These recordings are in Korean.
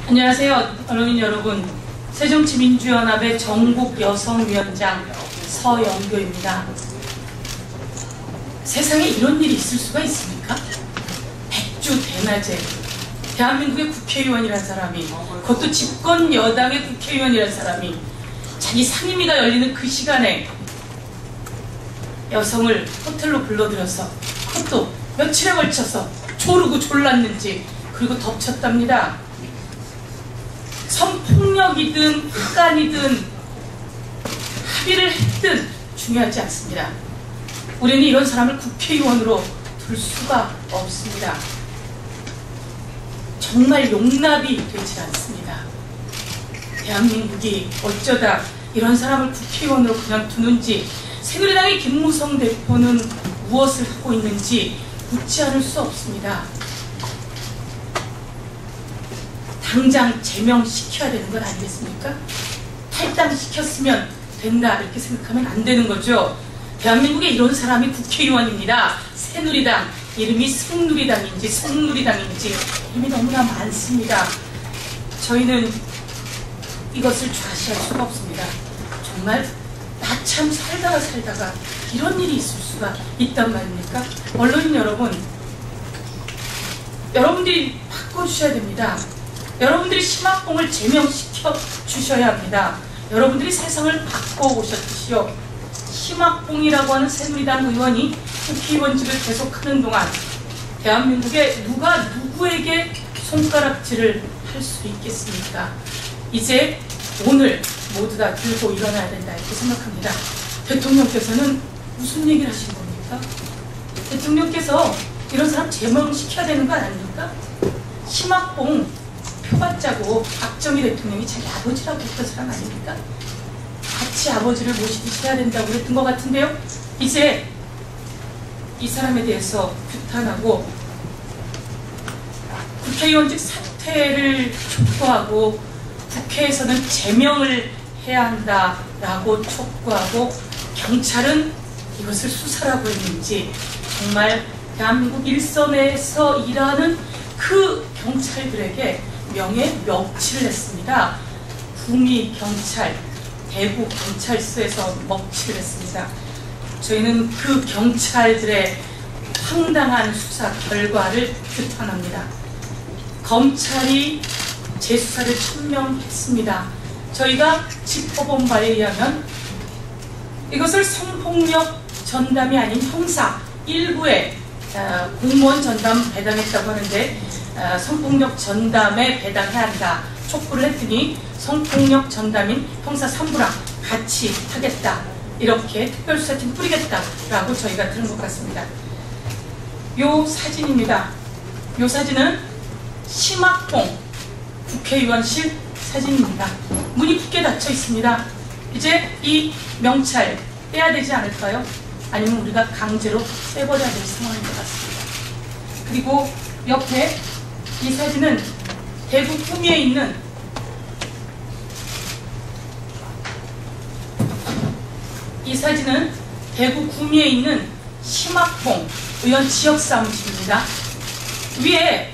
안녕하세요, 언론인 여러분. 새정치민주연합의 전국 여성위원장 서영교입니다. 세상에 이런 일이 있을 수가 있습니까? 백주 대낮에 대한민국의 국회의원이라는 사람이, 그것도 집권 여당의 국회의원이라는 사람이 자기 상임위가 열리는 그 시간에 여성을 호텔로 불러들여서 그것도 며칠에 걸쳐서 조르고 졸랐는지 그리고 덮쳤답니다. 성폭력이든 흑간이든 합의를 했든 중요하지 않습니다. 우리는 이런 사람을 국회의원으로 둘 수가 없습니다. 정말 용납이 되지 않습니다. 대한민국이 어쩌다 이런 사람을 국회의원으로 그냥 두는지, 새누리당의 김무성 대표는 무엇을 하고 있는지 묻지 않을 수 없습니다. 당장 제명시켜야 되는 건 아니겠습니까? 탈당시켰으면 된다 이렇게 생각하면 안 되는 거죠. 대한민국에 이런 사람이 국회의원입니다. 새누리당, 이름이 승누리당인지 성누리당인지 이름이 너무나 많습니다. 저희는 이것을 좌시할 수가 없습니다. 정말 나참 살다가 이런 일이 있을 수가 있단 말입니까? 언론인 여러분, 여러분들이 바꿔주셔야 됩니다. 여러분들이 심학봉을 제명시켜 주셔야 합니다. 여러분들이 세상을 바꿔오셨듯이요, 심학봉이라고 하는 새누리당 의원이 국회의원직을 계속하는 동안 대한민국에 누가 누구에게 손가락질을 할 수 있겠습니까? 이제 오늘 모두 다 들고 일어나야 된다 이렇게 생각합니다. 대통령께서는 무슨 얘기를 하신 겁니까? 대통령께서 이런 사람 제명시켜야 되는 거 아닙니까? 심학봉 표받자고 박정희 대통령이 자기 아버지라고 했던 사람 아닙니까? 같이 아버지를 모시듯이 해야 된다고 그랬던 것 같은데요. 이제 이 사람에 대해서 규탄하고 국회의원직 사퇴를 촉구하고 국회에서는 제명을 해야 한다라고 촉구하고, 경찰은 이것을 수사라고 했는지 정말 대한민국 일선에서 일하는 그 경찰들에게 명예멸치를 했습니다. 구미경찰, 대구경찰서에서 먹칠을 했습니다. 저희는 그 경찰들의 황당한 수사 결과를 규탄합니다. 검찰이 재수사를 천명했습니다. 저희가 짚어본 바에 의하면 이것을 성폭력 전담이 아닌 형사 1부에 공무원 전담 배당했다고 하는데, 성폭력 전담에 배당해야 한다 촉구를 했더니 성폭력 전담인 형사 3부랑 같이 하겠다, 이렇게 특별수사팀 뿌리겠다라고 저희가 들은 것 같습니다. 요 사진입니다. 요 사진은 심학봉 국회의원실 사진입니다. 문이 굳게 닫혀 있습니다. 이제 이 명찰 빼야 되지 않을까요? 아니면 우리가 강제로 빼버려야 될 상황인 것 같습니다. 그리고 옆에 이 사진은 대구 구미에 있는 심학봉 의원 지역 사무실입니다. 위에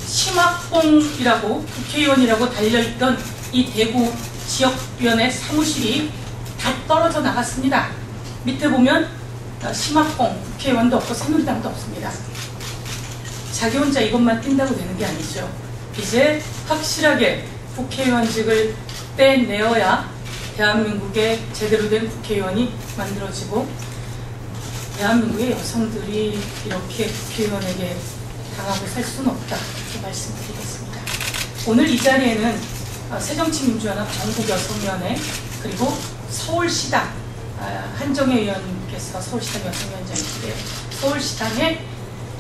심학봉이라고 국회의원이라고 달려있던 이 대구 지역위원회 사무실이 다 떨어져 나갔습니다. 밑에 보면 심학봉 국회의원도 없고 새누리당도 없습니다. 자기 혼자 이것만 뛴다고 되는 게 아니죠. 이제 확실하게 국회의원직을 떼내어야 대한민국에 제대로 된 국회의원이 만들어지고, 대한민국의 여성들이 이렇게 국회의원에게 당하고 살 수는 없다 이렇게 말씀드리겠습니다. 오늘 이 자리에는 새정치민주연합 전국여성위원회, 그리고 서울시당 한정혜 의원께서 서울시당 여성위원장이신데요, 서울시당에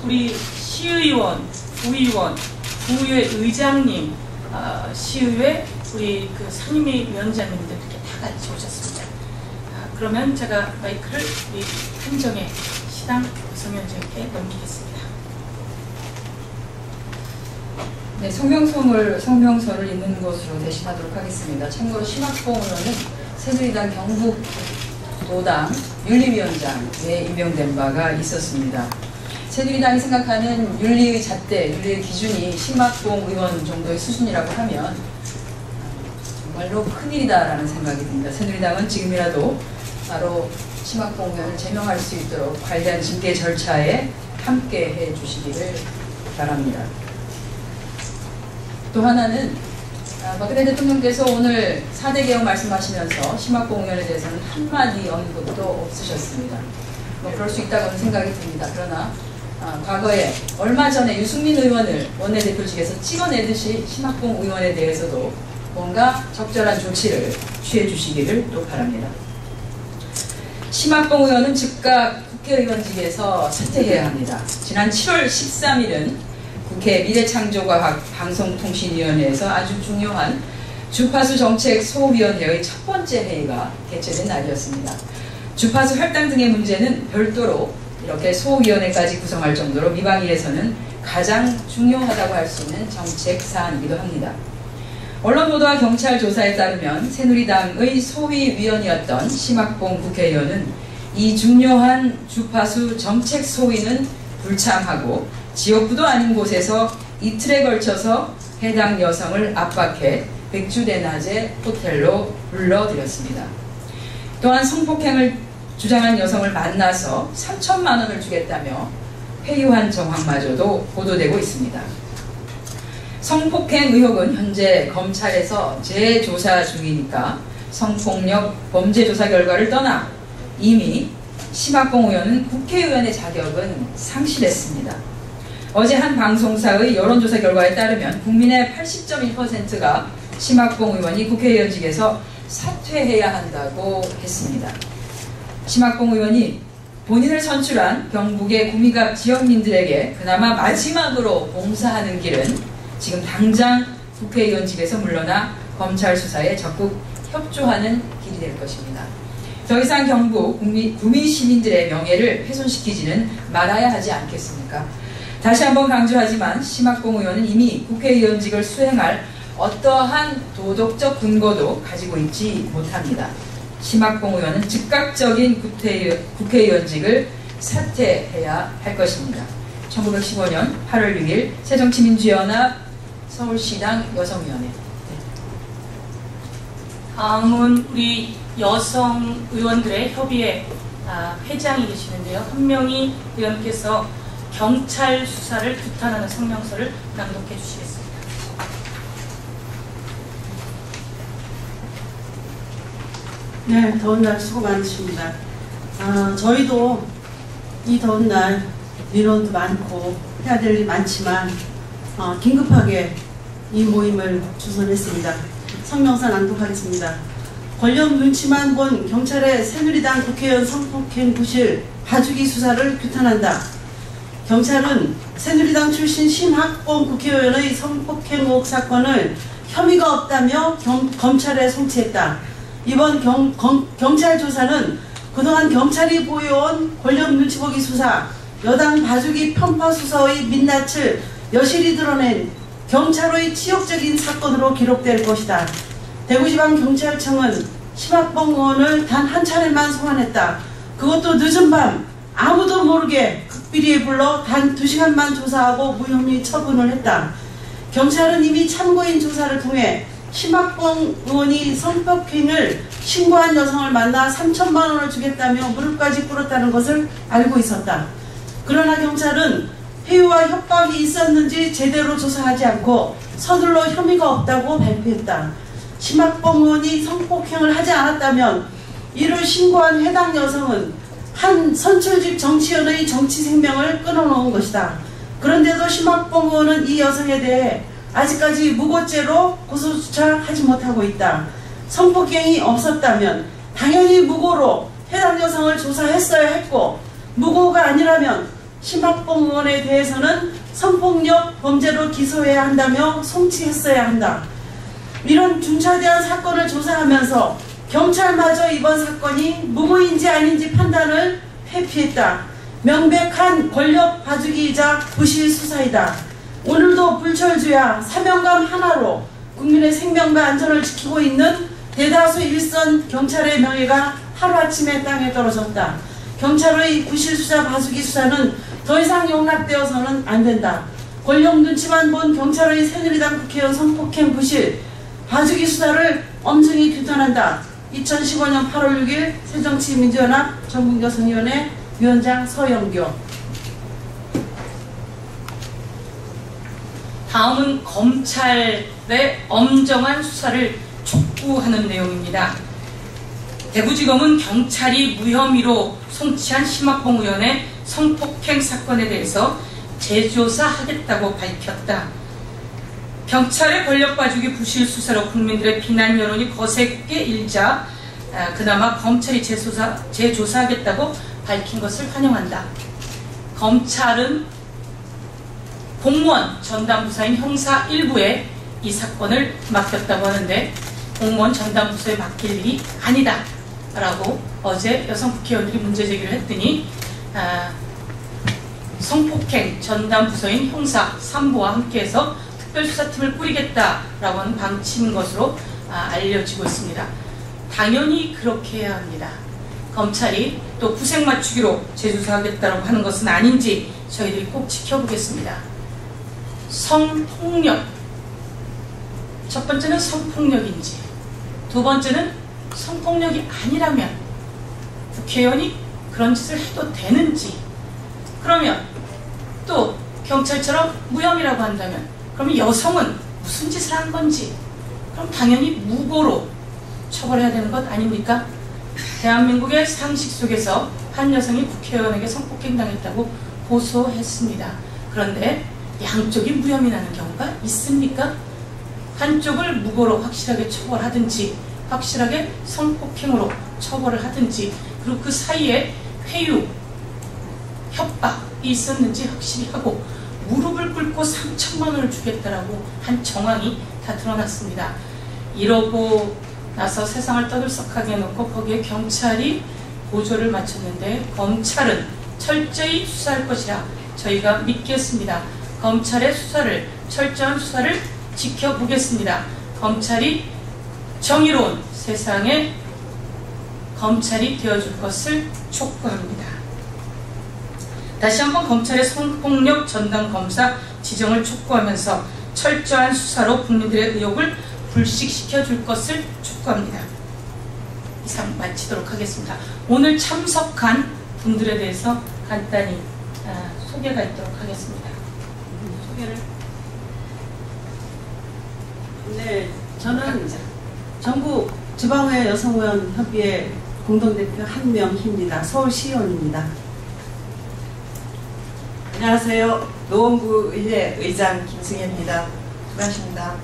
우리 시의원, 부의원, 부의회 의장님, 시의회 우리 그 상임위 위원장님들 이렇게 다 같이 오셨습니다. 그러면 제가 마이크를 우리 한정혜 시당 여성위원장께 넘기겠습니다. 네, 성명서를 읽는 것으로 대신하도록 하겠습니다. 참고로 심학봉 의원은 새누리당 경북도당 윤리위원장에 임명된 바가 있었습니다. 새누리당이 생각하는 윤리의 잣대, 윤리의 기준이 심학봉 의원 정도의 수준이라고 하면 정말로 큰일이다라는 생각이 듭니다. 새누리당은 지금이라도 바로 심학봉 의원을 제명할 수 있도록 관련 징계 절차에 함께 해주시기를 바랍니다. 또 하나는 박근혜 대통령께서 오늘 4대 개혁 말씀하시면서 심학봉 의원에 대해서는 한마디 언급도 없으셨습니다. 뭐 그럴 수 있다고는 생각이 듭니다. 그러나 과거에 얼마 전에 유승민 의원을 원내대표직에서 찍어내듯이 심학봉 의원에 대해서도 뭔가 적절한 조치를 취해 주시기를 또 바랍니다. 심학봉 의원은 즉각 국회의원직에서 사퇴해야 합니다. 지난 7월 13일은 국회 미래창조과학 방송통신위원회에서 아주 중요한 주파수 정책 소위원회의 첫 번째 회의가 개최된 날이었습니다. 주파수 할당 등의 문제는 별도로 이렇게 소위원회까지 구성할 정도로 미방위에서는 가장 중요하다고 할 수 있는 정책 사안이기도 합니다. 언론 보도와 경찰 조사에 따르면 새누리당의 소위위원이었던 심학봉 국회의원은 이 중요한 주파수 정책 소위는 불참하고 지역구도 아닌 곳에서 이틀에 걸쳐서 해당 여성을 압박해 백주대낮에 호텔로 불러들였습니다. 또한 성폭행을 주장한 여성을 만나서 3천만 원을 주겠다며 회유한 정황마저도 보도되고 있습니다. 성폭행 의혹은 현재 검찰에서 재조사 중이니까 성폭력 범죄조사 결과를 떠나 이미 심학봉 의원은 국회의원의 자격은 상실했습니다. 어제 한 방송사의 여론조사 결과에 따르면 국민의 80.1%가 심학봉 의원이 국회의원직에서 사퇴해야 한다고 했습니다. 심학봉 의원이 본인을 선출한 경북의 구미갑 지역민들에게 그나마 마지막으로 봉사하는 길은 지금 당장 국회의원직에서 물러나 검찰 수사에 적극 협조하는 길이 될 것입니다. 더 이상 경북 구미 시민들의 명예를 훼손시키지는 말아야 하지 않겠습니까? 다시 한번 강조하지만 심학봉 의원은 이미 국회의원직을 수행할 어떠한 도덕적 근거도 가지고 있지 못합니다. 심학봉 의원은 즉각적인 국회의원직을 사퇴해야 할 것입니다. 1915년 8월 6일 새정치민주연합 서울시당 여성위원회. 다음은 우리 여성 의원들의 협의회 회장이 계시는데요. 한명희 의원께서 경찰 수사를 규탄하는 성명서를 낭독해 주시겠습니다. 네, 더운 날 수고 많으십니다. 저희도 이 더운 날 민원도 많고 해야 될 일이 많지만 긴급하게 이 모임을 주선했습니다. 성명서 낭독하겠습니다. 권력 눈치만 본 경찰의 새누리당 국회의원 성폭행 부실 봐주기 수사를 규탄한다. 경찰은 새누리당 출신 심학봉 국회의원의 성폭행 의혹 사건을 혐의가 없다며 검찰에 송치했다. 이번 경찰 조사는 그동안 경찰이 보여온 권력 눈치보기 수사, 여당 봐주기 편파 수사의 민낯을 여실히 드러낸 경찰의 치욕적인 사건으로 기록될 것이다. 대구지방경찰청은 심학봉 의원을 단 한 차례만 소환했다. 그것도 늦은 밤 아무도 모르게 극비리에 불러 단 2시간만 조사하고 무혐의 처분을 했다. 경찰은 이미 참고인 조사를 통해 심학봉 의원이 성폭행을 신고한 여성을 만나 3천만 원을 주겠다며 무릎까지 꿇었다는 것을 알고 있었다. 그러나 경찰은 회유와 협박이 있었는지 제대로 조사하지 않고 서둘러 혐의가 없다고 발표했다. 심학봉 의원이 성폭행을 하지 않았다면 이를 신고한 해당 여성은 한 선출직 정치인의 정치 생명을 끊어놓은 것이다. 그런데도 심학봉 의원은 이 여성에 대해 아직까지 무고죄로 고소조차 하지 못하고 있다. 성폭행이 없었다면 당연히 무고로 해당 여성을 조사했어야 했고, 무고가 아니라면 심학봉 의원에 대해서는 성폭력 범죄로 기소해야 한다며 송치했어야 한다. 이런 중차대한 사건을 조사하면서 경찰마저 이번 사건이 무고인지 아닌지 판단을 회피했다. 명백한 권력 봐주기이자 부실 수사이다. 오늘도 불철주야 사명감 하나로 국민의 생명과 안전을 지키고 있는 대다수 일선 경찰의 명예가 하루아침에 땅에 떨어졌다. 경찰의 부실수사 봐주기 수사는 더 이상 용납되어서는 안 된다. 권력 눈치만 본 경찰의 새누리당 국회의원 성폭행 부실 봐주기 수사를 엄중히 규탄한다. 2015년 8월 6일 새정치민주연합 전국여성위원회 위원장 서영교. 다음은 검찰의 엄정한 수사를 촉구하는 내용입니다. 대구지검은 경찰이 무혐의로 송치한 심학봉 의원의 성폭행 사건에 대해서 재조사하겠다고 밝혔다. 경찰의 권력 봐주기 부실 수사로 국민들의 비난 여론이 거세게 일자 그나마 검찰이 재조사하겠다고 밝힌 것을 환영한다. 검찰은 공무원 전담부서인 형사 1부에 이 사건을 맡겼다고 하는데 공무원 전담부서에 맡길 일이 아니다 라고 어제 여성 국회의원들이 문제제기를 했더니 성폭행 전담부서인 형사 3부와 함께해서 특별수사팀을 꾸리겠다라고 하는 방침인 것으로 알려지고 있습니다. 당연히 그렇게 해야 합니다. 검찰이 또 구색 맞추기로 재조사하겠다고 하는 것은 아닌지 저희들이 꼭 지켜보겠습니다. 성폭력, 첫 번째는 성폭력인지, 두 번째는 성폭력이 아니라면 국회의원이 그런 짓을 해도 되는지, 그러면 또 경찰처럼 무혐의라고 한다면 그러면 여성은 무슨 짓을 한 건지, 그럼 당연히 무고로 처벌해야 되는 것 아닙니까? 대한민국의 상식 속에서 한 여성이 국회의원에게 성폭행당했다고 고소했습니다. 그런데 양쪽이 무혐의 나는 경우가 있습니까? 한쪽을 무고로 확실하게 처벌하든지 확실하게 성폭행으로 처벌을 하든지, 그리고 그 사이에 회유, 협박이 있었는지 확실히 하고 무릎을 꿇고 3천만 원을 주겠다라고 한 정황이 다 드러났습니다. 이러고 나서 세상을 떠들썩하게 해놓고 거기에 경찰이 보조를 마쳤는데 검찰은 철저히 수사할 것이라 저희가 믿겠습니다. 검찰의 수사를, 철저한 수사를 지켜보겠습니다. 검찰이 정의로운 세상에 검찰이 되어줄 것을 촉구합니다. 다시 한번 검찰의 성폭력 전담검사 지정을 촉구하면서 철저한 수사로 국민들의 의혹을 불식시켜 줄 것을 촉구합니다. 이상 마치도록 하겠습니다. 오늘 참석한 분들에 대해서 간단히 소개가 있도록 하겠습니다. 소개를. 네, 저는 전국 지방의 여성의원 협의회 공동대표 한명희입니다. 서울시의원입니다. 안녕하세요. 노원구의회 의장 김승혜입니다. 수고하십니다.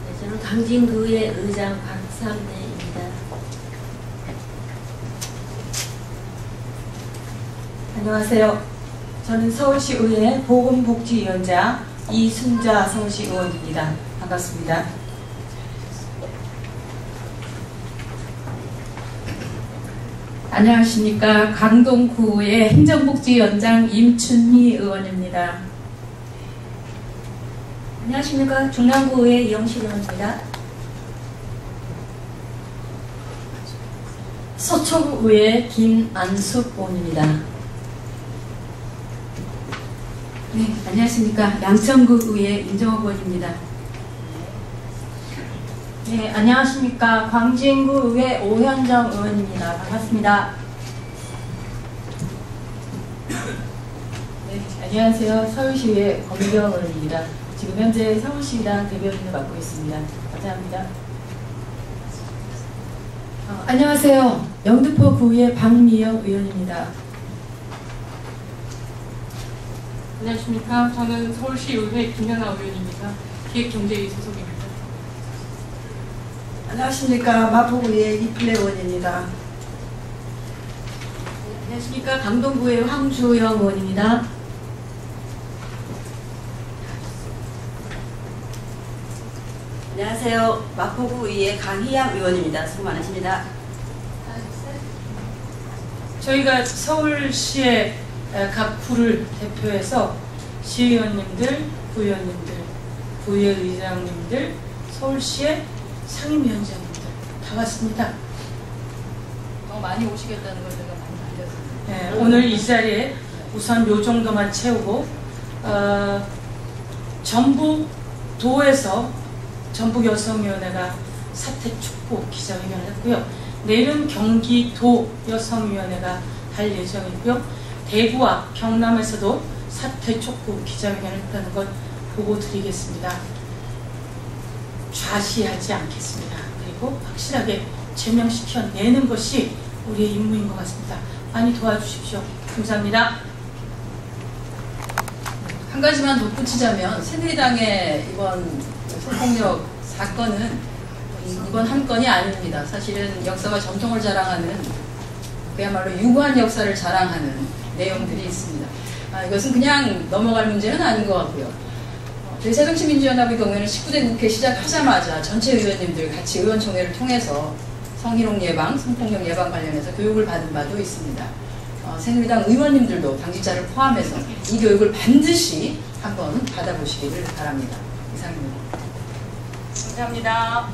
네, 저는 강진구의 의장 박삼래입니다. 안녕하세요. 저는 서울시의회 보건복지위원장 이순자 서울시의원입니다. 반갑습니다. 안녕하십니까. 강동구의 행정복지위원장 임춘희 의원입니다. 안녕하십니까. 중랑구의 이영실의원입니다. 서초구의 김안숙 의원입니다. 네, 안녕하십니까. 양천구의 임정옥 의원입니다. 네, 안녕하십니까. 광진구의 오현정 의원입니다. 반갑습니다. 네, 안녕하세요. 서울시의회 검경 의원입니다. 지금 현재 서울시당 대변인을 맡고 있습니다. 감사합니다. 안녕하세요. 영등포구의 박미영 의원입니다. 안녕하십니까. 저는 서울시의회 김연아 의원입니다. 기획경제위 소속입니다. 안녕하십니까. 마포구의 이플레 의원입니다. 안녕하십니까. 강동구의 황주영 의원입니다. 안녕하세요. 마포구의회 강희양 의원입니다. 수고 많으십니다. 저희가 서울시의 각 구를 대표해서 시의원님들, 구의원님들, 구의회 의장님들, 서울시의 상임위원장님들 다 왔습니다. 더 많이 오시겠다는 걸 제가 많이 알렸습니다. 네, 오늘 이 자리에 우선 요 정도만 채우고 전북도에서 전북여성위원회가 사퇴 촉구 기자회견을 했고요. 내일은 경기도 여성위원회가 할 예정이고요. 대구와 경남에서도 사퇴 촉구 기자회견을 했다는 것 보고 드리겠습니다. 좌시하지 않겠습니다. 그리고 확실하게 제명시켜내는 것이 우리의 임무인 것 같습니다. 많이 도와주십시오. 감사합니다. 한 가지만 덧붙이자면 새누리당의 이번 성폭력 사건은 이번 한 건이 아닙니다. 사실은 역사와 전통을 자랑하는 그야말로 유구한 역사를 자랑하는 내용들이 있습니다. 이것은 그냥 넘어갈 문제는 아닌 것 같고요. 저희 새정치민주연합의 경우에는 19대 국회 시작하자마자 전체 의원님들 같이 의원총회를 통해서 성희롱 예방, 성폭력 예방 관련해서 교육을 받은 바도 있습니다. 새누리당 의원님들도 당직자를 포함해서 이 교육을 반드시 한번 받아보시기를 바랍니다. 이상입니다. 감사합니다.